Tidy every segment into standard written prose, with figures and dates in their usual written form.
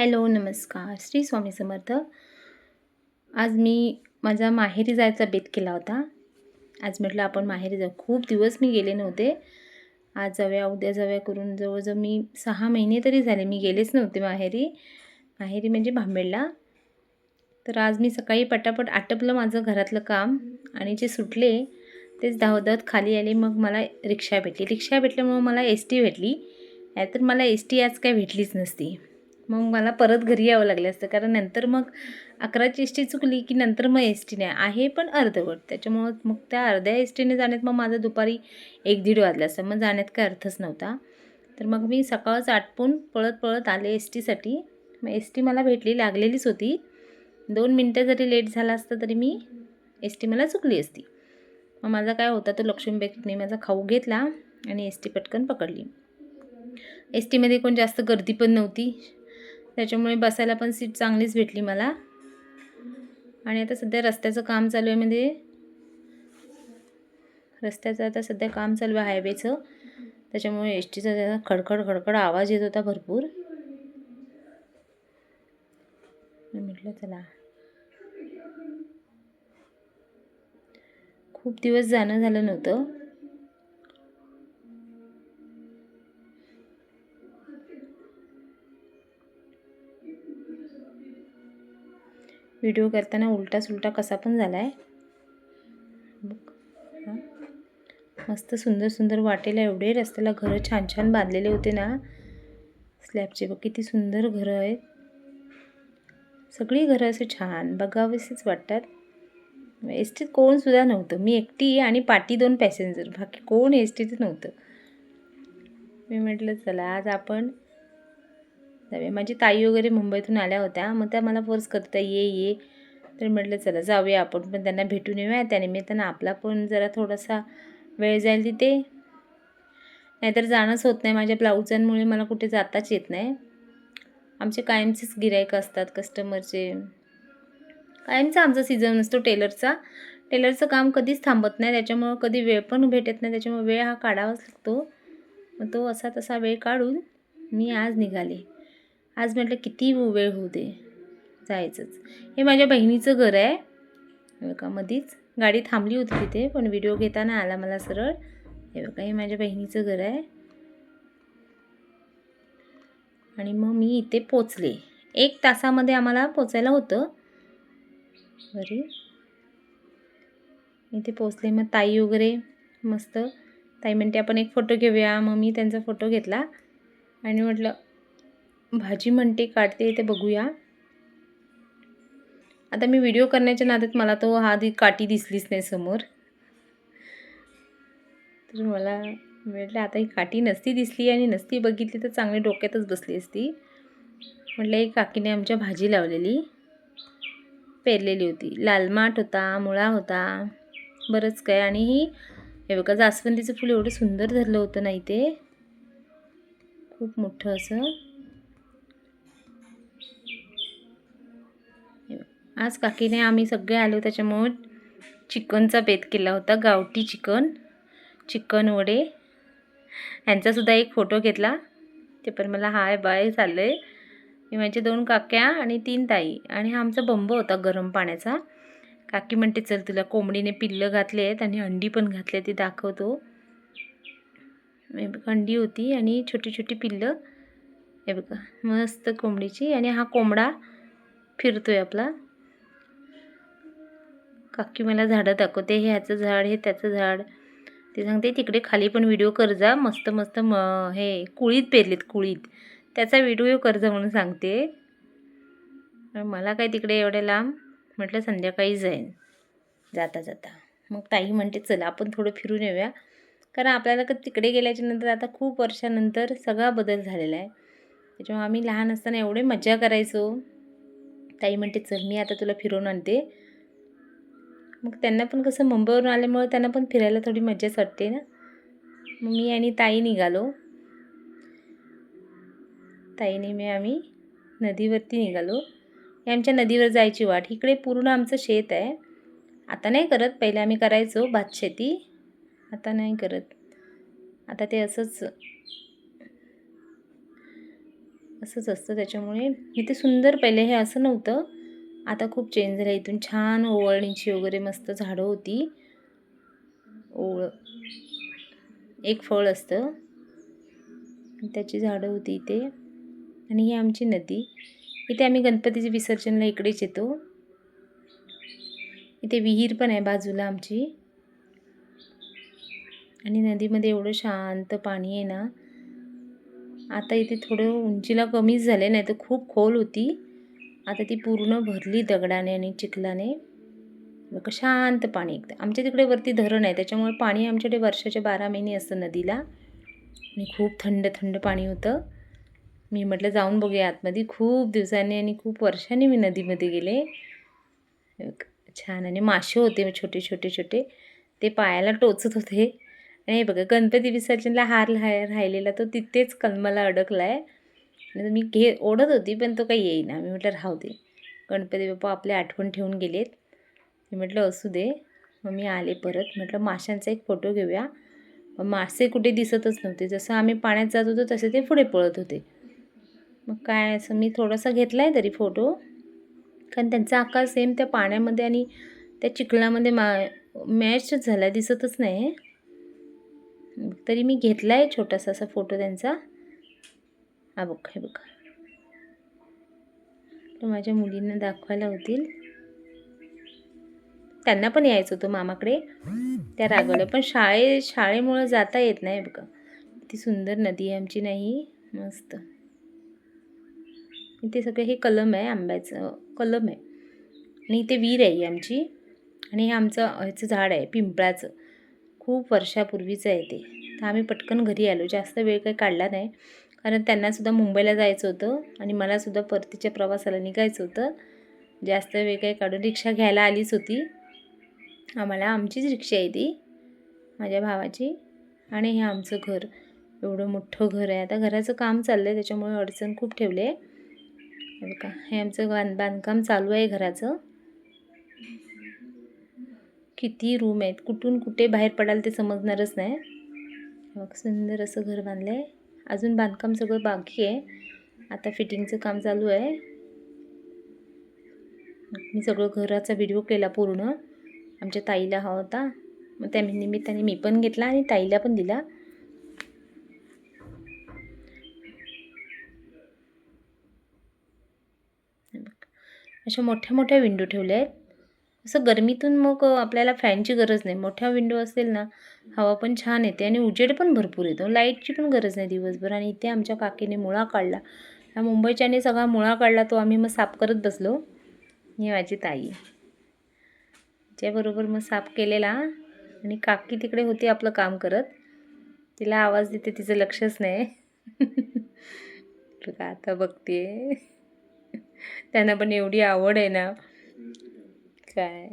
Hello, नमस्कार. श्री स्वामी समर्थ. आज मी माझा माहेरी जायचा बेत केला होता. आज म्हटलं आपण माहेरी जाऊ. खूप दिवस मी गेले नव्हते. आज जाऊया, उद्या जाऊया करून जवळजवळ मी 6 महिने तरी झाले मी गेलेच नव्हते माहेरी. माहेरी म्हणजे भांबेडला. तर आज मी सकाळी पटापट आटपलं माझं घरातलं काम आणि जे सुटले तेच धावत खाली आले. मग मला रिक्षा भेटली. रिक्षा भेटल्यामुळं मला एस टी भेटली. नाहीतर मला एस टी आज काय भेटलीच नसती. मग मला परत घरी यावं लागलं असतं, कारण नंतर मग 11ची एस टी चुकली की नंतर मग एस टी नाही आहे, पण अर्धवट. त्याच्यामुळं मग त्या अर्ध्या एस टीने जाण्यात मग माझं दुपारी 1-1:30 वाजलं असतं. मग जाण्यात काय अर्थच नव्हता. तर मग मी सकाळच आटपून पळत पळत आले एस टीसाठी. मग एस टी मला भेटली, लागलेलीच होती. 2 मिनटं जरी लेट झाला असतं तरी मी एस टी मला चुकली असती. मग माझा काय होता तो लक्ष्मीबाईंनी माझा खाऊ घेतला आणि एस टी पटकन पकडली. एस टीमध्ये कोण जास्त गर्दी पण नव्हती, त्याच्यामुळे बसायला पण सीट चांगलीच भेटली मला. आणि आता सध्या रस्त्याचं काम चालू आहे, म्हणजे रस्त्याचं आता सध्या काम चालू आहे हायवेचं. त्याच्यामुळे एस टीचा जरा खडखड खडखड आवाज येत होता भरपूर. मी म्हटलं चला, खूप दिवस जाणं झालं नव्हतं. व्हिडिओ करताना उलटा सुलटा कसा पण झाला आहे. मस्त सुंदर सुंदर वाटेला एवढे रस्त्याला घरं छान छान बांधलेले होते ना, स्लॅबचे. बघ किती सुंदर घरं आहेत. सगळी घरं असे छान बघावीशीच वाटतात. एस टीत कोणसुद्धा नव्हतं. मी एकटी आणि पाठी 2 पॅसेंजर, बाकी कोण एस टीत नव्हतं. मी म्हटलं चला आज आपण जाऊया. माझी ताई वगैरे मुंबईतून आल्या होत्या, मग त्या मला फोर्स करता ये. तर म्हटलं चला जाऊया आपण पण, त्यांना भेटून येऊया. त्यानिमित्तानं आपला पण जरा थोडासा वेळ जाईल तिथे. नाहीतर जाणंच होत नाही. माझ्या ब्लाऊजांमुळे मला कुठे जाताच येत नाही. आमचे कायमचेच गिराईक असतात कस्टमरचे. कायमचा आमचा सीझन असतो टेलरचा. टेलरचं काम कधीच थांबत नाही, त्याच्यामुळं कधी वेळ पण भेटत नाही. त्याच्यामुळे वेळ हा काढावाच लागतो. मग तो असा तसा वेळ काढून मी आज निघाले. आज म्हटलं किती वेळ होऊ दे, जायचंच. हे माझ्या बहिणीचं घर आहे. बघा मधीच गाडी थांबली होती तिथे, पण व्हिडिओ घेताना आला मला सरळ. हे बघा, हे माझ्या बहिणीचं घर आहे. आणि मग मी इथे पोचले. 1 तासामध्ये आम्हाला पोचायला होतं घरी. इथे पोचले. मग ताई वगैरे मस्त, ताई म्हणते आपण एक फोटो घेऊया. मग मी त्यांचा फोटो घेतला आणि म्हटलं भाजी म्हणते काढते ते बघूया. आता मी व्हिडिओ करण्याच्या नादात मला तो काठी दिसलीच नाही समोर. तर मला म्हटलं आता ही काठी नसती दिसली आणि नसती बघितली तर चांगली डोक्यातच बसली असती. म्हटलं एक काकीने आमच्या भाजी लावलेली, पेरलेली होती. लाल माठ होता, मुळा होता, बरंच काय. आणि हे बघा जास्वंदीचं फूल एवढं सुंदर धरलं होतं ना इथे, खूप मोठं असं. आज काकीने आम्ही सगळे आलो त्याच्यामुळे चिकनचा बेत केला होता. गावठी चिकन वडे. ह्यांचासुद्धा एक फोटो घेतला. ते पण मला हाय बाय चाललं आहे. मी माझे 2 काक्या आणि 3 ताई. आणि हा आमचा बंब होता गरम पाण्याचा. काकी म्हणते चल तुला कोंबडीने पिल्लं घातले आहेत आणि अंडी पण घातले, ती दाखवतो. हे बघा अंडी होती आणि छोटी छोटी पिल्लं. हे बघा मस्त कोंबडीची. आणि हा कोंबडा फिरतोय आपला. काकी मला झाडं दाखवते, हे ह्याचं झाड, हे त्याचं झाड. ते सांगते तिकडे खाली पण व्हिडिओ कर जा, मस्त मस्त हे कुळीत पेरलेत, कुळीत, त्याचा व्हिडिओ कर जा म्हणून सांगते. मला काय तिकडे एवढ्या लांब, म्हटलं संध्याकाळी जाईन जाता जाता. मग ताई म्हणते चला आपण थोडं फिरून येऊया, कारण आपल्याला तिकडे गेल्याच्या नंतर आता खूप वर्षानंतर सगळा बदल झालेला आहे. त्याच्यामुळे आम्ही लहान असताना एवढे मजा करायचो. ताई म्हणते चल मी आता तुला फिरवून आणते. मग त्यांना पण कसं मुंबईवरून आल्यामुळे त्यांना पण फिरायला थोडी मजाच वाटते ना. मग मी आणि ताई निघालो. ताईने मी आम्ही नदीवरती निघालो. ही आमच्या नदीवर जायची वाट. इकडे पूर्ण आमचं शेत आहे. आता नाही करत, पहिले आम्ही करायचो भातशेती, आता नाही करत. आता ते असंच असंच असतं. त्याच्यामुळे इथे सुंदर, पहिले हे असं नव्हतं, आता खूप चेंज झालं. इथून छान ओवळणीची वगैरे मस्त झाडं होती. ओवळ एक फळ असतं, त्याची झाडं होती इथे. आणि ही आमची नदी. इथे आम्ही गणपतीचे विसर्जनला इकडेच येतो. इथे विहीर पण आहे बाजूला आमची. आणि नदीमध्ये एवढं शांत पाणी आहे ना. आता इथे थोडं उंचीला कमीच झाले, नाही तर खूप खोल होती. आता ती पूर्ण भरली दगडाने आणि चिखलाने. बघा शांत पाणी एकदम. आमच्या तिकडे वरती धरण आहे, त्याच्यामुळे पाणी आमच्याकडे वर्षाचे 12 महिने असतं नदीला. आणि खूप थंड थंड पाणी होतं. मी म्हटलं जाऊन बघूया आतमध्ये. खूप दिवसांनी आणि खूप वर्षांनी मी नदीमध्ये गेले. छान. आणि मासे होते छोटे छोटे छोटे, ते पायाला टोचत होते. आणि हे बघा गणपती विसर्जनला हार राहिलेला तो तिथेच कलमाला अडकला आहे. आणि मी ओढत होती, पण तो काही येईना. मी म्हटलं राहू दे, गणपती बाप्पा आपली आठवण ठेवून गेलेत. मी म्हटलं असू दे. मग मी आले परत. म्हटलं माशांचा एक फोटो घेऊया. मग मासे कुठे दिसतच नव्हते. जसं आम्ही पाण्यात जात होतो तसे ते पुढे पळत होते. मग काय असं मी थोडासा घेतला आहे तरी फोटो, कारण त्यांचा आकार सेम त्या पाण्यामध्ये आणि त्या चिखलामध्ये मॅचच झाला, दिसतच नाही. तरी मी घेतला आहे छोटासा असा फोटो त्यांचा. हा बघ, हे बघा. तो माझ्या मुलींना दाखवायला होतील. त्यांना पण यायचं होतं मामाकडे, त्या रागवल्या. पण शाळेमुळं जाता येत नाही. बघा किती सुंदर नदी आहे आमची. नाही मस्त. इथे सगळं हे कलम आहे, आंब्याचं कलम आहे. आणि इथे विहीर आहे आमची. आणि हे आमचं ह्याचं झाड आहे पिंपळाचं, खूप वर्षापूर्वीचं आहे ते. तर आम्ही पटकन घरी आलो, जास्त वेळ काही काढला नाही, कारण त्यांनासुद्धा मुंबईला जायचं होतं आणि मलासुद्धा परतीच्या प्रवासाला निघायचं होतं. जास्त वेळ काही काढून रिक्षा घ्यायला आलीच होती आम्हाला. आमचीच रिक्षा आहे ती, माझ्या भावाची. आणि हे आमचं घर, एवढं मोठं घर आहे. आता घराचं काम चाललं आहे, त्याच्यामुळे अडचण खूप ठेवले आहे. बघा हे आमचं बांधकाम चालू आहे घराचं. किती रूम आहेत, कुठून कुठे बाहेर पडाल ते समजणारच नाही. बघ सुंदर असं घर बांधलं आहे. अजून बांधकाम सगळं बाकी आहे, आता फिटिंगचं काम चालू आहे. मी सगळं घराचा व्हिडिओ केला पूर्ण. आमच्या ताईला हवा होता, मग त्या निमित्ताने मी पण घेतला आणि ताईला पण दिला. अशा मोठ्या मोठ्या विंडो ठेवल्या आहेत. असं गरमीतून मग आपल्याला फॅनची गरज नाही. मोठ्या विंडो असेल ना, हवा पण छान येते आणि उजेड पण भरपूर येतो. लाईटची पण गरज नाही दिवसभर. आणि इथे आमच्या काकीने मुळा काढला. ह्या मुंबईच्याने सगळा मुळा काढला, तो आम्ही मग साफ करत बसलो. ही माझी ताई, त्याच्याबरोबर मग साफ केलेला. आणि काकी तिकडे होती आपलं काम करत. तिला आवाज देते, तिचं लक्षच नाही. बघा आता बघते. त्यांना पण एवढी आवड आहे ना, काय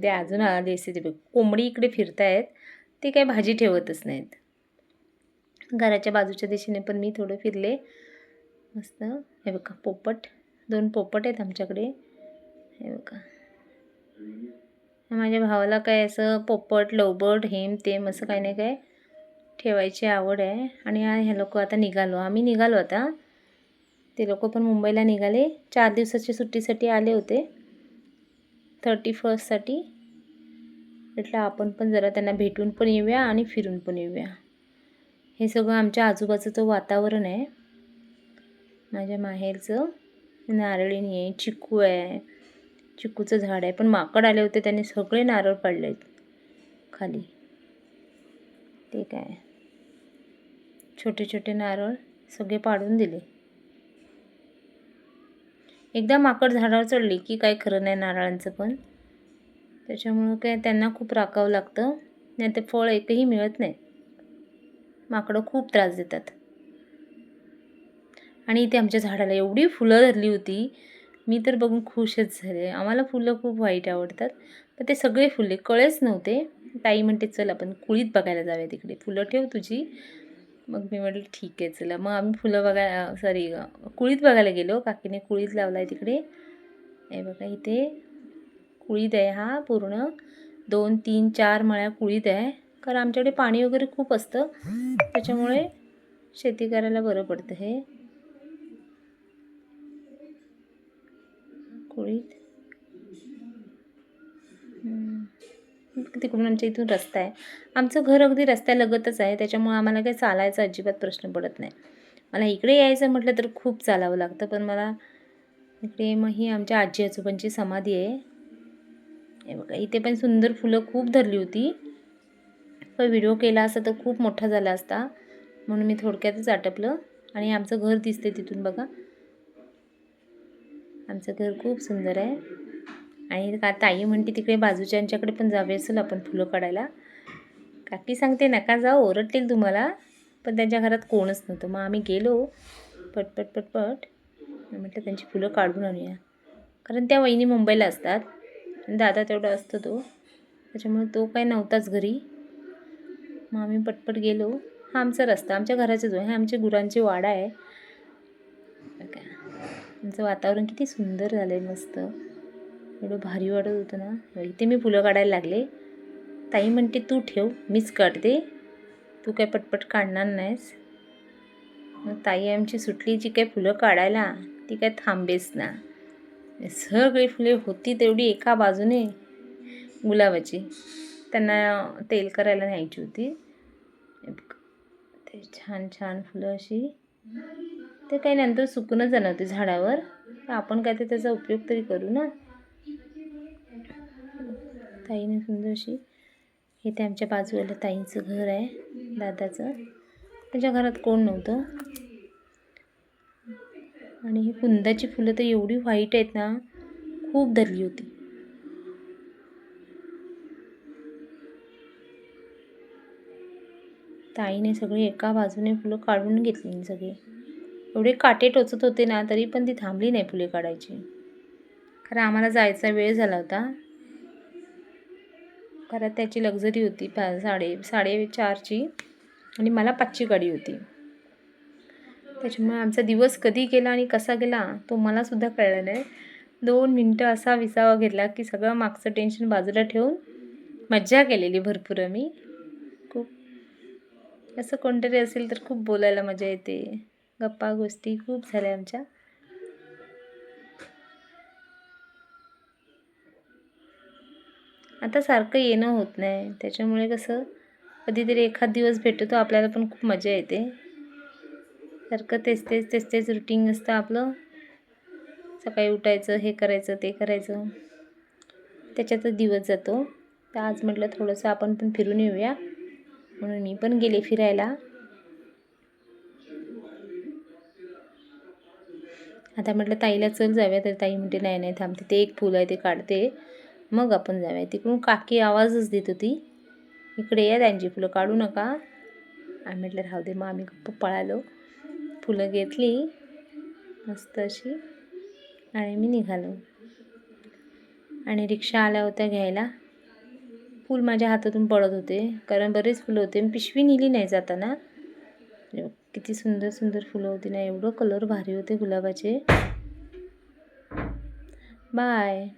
ते अजून दिसते. ते बघ कोंबडी इकडे फिरतायत, ते काही भाजी ठेवतच नाहीत. घराच्या बाजूच्या दिशेने पण मी थोडं फिरले मस्त. हे बघा पोपट, 2 पोपट आहेत आमच्याकडे. हे बघा, माझ्या भावाला काय असं पोपट लवबर्ड हेम तेम असं काही नाही, काय ठेवायची आवड आहे. आणि हे लोक आता निघालो, आम्ही निघालो आता. ते लोक पण मुंबईला निघाले, 4 दिवसाच्या सुट्टीसाठी आले होते, 31st म्हटलं आपण पण जरा त्यांना भेटून पण येऊया आणि फिरून पण येऊया. हे सगळं आमच्या आजूबाजूचं वातावरण आहे. माझ्या माहेरचं नारळीणी आहे, चिकू आहे, चिकूचं झाड आहे. पण माकड आले होते, त्यांनी सगळे नारळ पाडले खाली. ते काय छोटे छोटे नारळ सगळे पाडून दिले. एकदा माकड झाडावर चढली की काय खरं नाही नारळांचं पण. त्याच्यामुळं काय त्यांना खूप राखावं लागतं, नाही तर फळ एकही मिळत नाही. माकडं खूप त्रास देतात. आणि इथे आमच्या झाडाला एवढी फुलं धरली होती, मी तर बघून खुशच झाले. आम्हाला फुलं खूप वाईट आवडतात, पण ते सगळे फुले कळेच नव्हते. ताई म्हणते चल आपण कुळीत बघायला जाऊया, तिकडे फुलं ठेव तुझी. मग मी म्हटलं ठीक आहे चला. मग आम्ही फुलं कुळीत बघायला गेलो. काकीने कुळीत लावला आहे तिकडे. हे बघा इथे कुळीत आहे हा पूर्ण 2, 3, 4 मळ्या कुळीत आहे. कारण आमच्याकडे पाणी वगैरे खूप असतं, त्याच्यामुळे शेती करायला बरं पडतं हे. कुळीत. तिकडून आमच्या इथून रस्ता आहे. आमचं घर अगदी रस्त्यालगतच आहे, त्याच्यामुळे आम्हाला काही चालायचा अजिबात प्रश्न पडत नाही. मला इकडे यायचं म्हटलं तर खूप चालावं लागतं, पण मला इकडे मग ही आमच्या आजी आजोबांची समाधी आहे. हे बघा, इथे पण सुंदर फुलं खूप धरली होती. पण व्हिडिओ केला असता तर खूप मोठा झाला असता, म्हणून मी थोडक्यातच आटपलं. आणि आमचं घर दिसते तिथून बघा. आमचं घर खूप सुंदर आहे. आणि ताई म्हणते तिकडे बाजूच्यांच्याकडे पण जावे असेल आपण फुलं काढायला. काकी सांगते नका जाऊ, ओरडतील तुम्हाला. पण त्यांच्या घरात कोणच नव्हतं. मग आम्ही गेलो पटपट पटपट. म्हटलं त्यांची फुलं काढून आणूया, कारण त्या वहिनी मुंबईला असतात आणि दादा तेवढा असतो तो, त्याच्यामुळे तो काही नव्हताच घरी. मग आम्ही पटपट गेलो. हा आमचा रस्ता आमच्या घराच्या जो आहे, आमच्या गुरांची वाडा आहे. आमचं वातावरण किती सुंदर झालं आहे, मस्त एवढं भारी वाटत होतं ना. इथे मी फुलं काढायला लागले. ताई म्हणते तू ठेव, मीच काढते, तू काय पटपट काढणार नाहीस. मग ताई आमची सुटली जी काय फुलं काढायला, ती काय थांबेच ना. सगळी फुले होती तेवढी एका बाजूने गुलाबाची, त्यांना तेल करायला न्यायची होती. ते छान छान फुलं अशी, ते काही नंतर सुकूनच जाणार होती झाडावर, तर आपण काय ते त्याचा उपयोग तरी करू ना. ताईने सुंदर अशी, हे ते आमच्या बाजूला ताईंचं घर आहे दादाचं, त्याच्या घरात कोण नव्हतं. आणि ही कुंदाची फुलं तर एवढी व्हाईट आहेत ना, खूप धरली होती. ताईने सगळी एका बाजूने फुलं काढून घेतली. सगळे एवढे काटे टोचत होते ना, तरी पण ती थांबली नाही फुले काढायची. खरं आम्हाला जायचा वेळ झाला होता, कारण त्याची लक्झरी होती 4:30ची आणि मला 5ची गाडी होती. त्याच्यामुळे आमचा दिवस कधी गेला आणि कसा गेला तो मला सुद्धा कळलं नाही. 2 मिनटं असा विसावा घेतला की सगळं मागचं टेन्शन बाजूला ठेवून मज्जा केलेली भरपूर आम्ही. खूप असं कोणतरी असेल तर खूप बोलायला मजा येते. गप्पा गोष्टी खूप झाल्या आमच्या. आता सारखं येणं होत नाही, त्याच्यामुळे कसं कधीतरी एखाद दिवस भेटतो आपल्याला पण खूप मजा येते. सारखं तेच तेच रुटीन असतं आपलं. सकाळी उठायचं, हे करायचं ते करायचं, त्याच्यातच दिवस जातो. तर आज म्हटलं थोडंसं आपण पण फिरून येऊया, म्हणून मी पण गेले फिरायला. आता म्हटलं ताईला चल जाऊया, तर ताई म्हणते नाही नाही थांबते, ते एक फुल आहे ते काढते मग आपण जाऊया. तिकडून काकी आवाजच देत होती, इकडे या, त्यांची फुलं काढू नका. आम्ही म्हटलं राहू दे. मग आम्ही गप्प पळालो, फुलं घेतली मस्त अशी आणि मी निघालो. आणि रिक्षा आल्या होत्या घ्यायला. फूल माझ्या हातातून पडत होते, कारण बरेच फुलं होते. मी पिशवी नेली नाही जाताना. किती सुंदर सुंदर फुलं होती ना, एवढं कलर भारी होते गुलाबाचे. बाय.